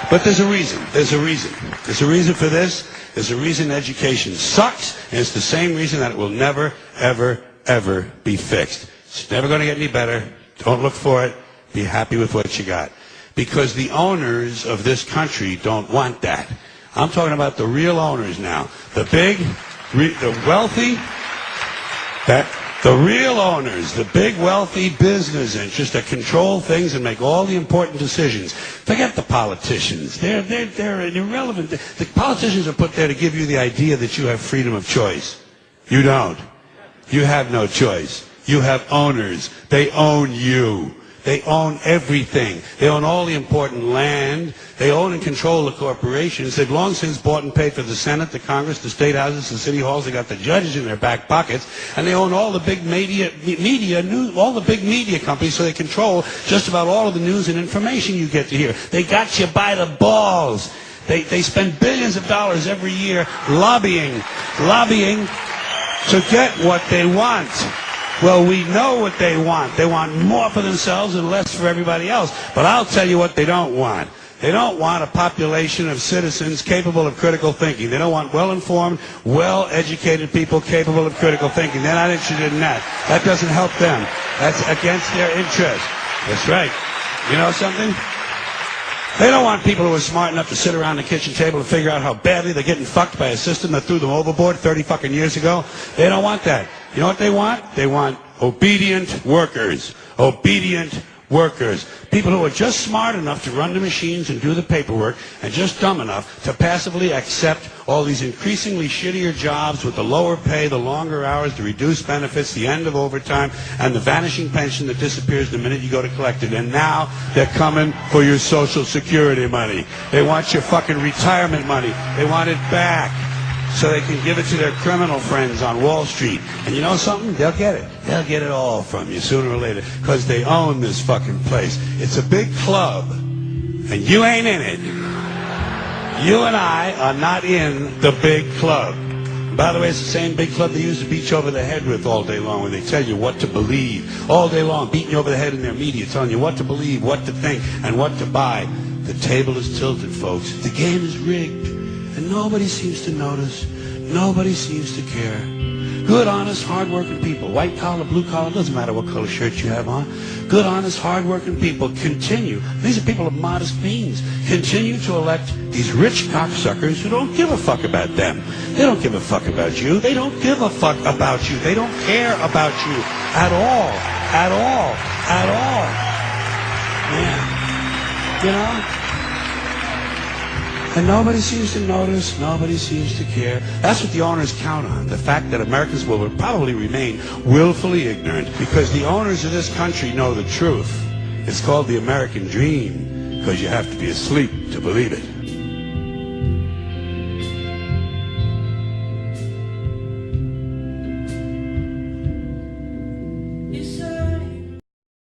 But there's a reason. There's a reason. There's a reason for this. There's a reason education sucks, and it's the same reason that it will never, ever, ever be fixed. It's never going to get any better. Don't look for it. Be happy with what you got. Because the owners of this country don't want that. I'm talking about the real owners now. The big, the wealthy, the real owners, the big wealthy business interests that control things and make all the important decisions. Forget the politicians. They're irrelevant. The politicians are put there to give you the idea that you have freedom of choice. You don't. You have no choice. You have owners. They own you. They own everything. They own all the important land. They own and control the corporations. They've long since bought and paid for the Senate, the Congress, the state houses, the city halls. They got the judges in their back pockets, and they own all the big all the big media companies. So they control just about all of the news and information you get to hear. They got you by the balls. They spend billions of dollars every year lobbying to get what they want. Well, we know what they want. They want more for themselves and less for everybody else. But I'll tell you what they don't want. They don't want a population of citizens capable of critical thinking. They don't want well-informed, well-educated people capable of critical thinking. They're not interested in that. That doesn't help them. That's against their interest. That's right. You know something? They don't want people who are smart enough to sit around the kitchen table and figure out how badly they're getting fucked by a system that threw them overboard 30 fucking years ago. They don't want that. You know what they want? They want obedient workers. Obedient workers. People who are just smart enough to run the machines and do the paperwork and just dumb enough to passively accept all these increasingly shittier jobs with the lower pay, the longer hours, the reduced benefits, the end of overtime, and the vanishing pension that disappears the minute you go to collect it. And now they're coming for your Social Security money. They want your fucking retirement money. They want it back, so they can give it to their criminal friends on Wall Street. And you know something? They'll get it. They'll get it all from you sooner or later, because they own this fucking place. It's a big club, and you ain't in it. You and I are not in the big club. And by the way, it's the same big club they used to beat you over the head with all day long, when they tell you what to believe. All day long, beating you over the head in their media, telling you what to believe, what to think, and what to buy. The table is tilted, folks. The game is rigged. And nobody seems to notice. Nobody seems to care. Good, honest, hard-working people, white collar, blue collar, doesn't matter what color shirt you have on. Good, honest, hard-working people continue. These are people of modest means. Continue to elect these rich cocksuckers who don't give a fuck about them. They don't give a fuck about you. They don't give a fuck about you. They don't care about you at all. At all. At all. Yeah. You know? And nobody seems to notice, nobody seems to care. That's what the owners count on, the fact that Americans will probably remain willfully ignorant, because the owners of this country know the truth. It's called the American dream, because you have to be asleep to believe it.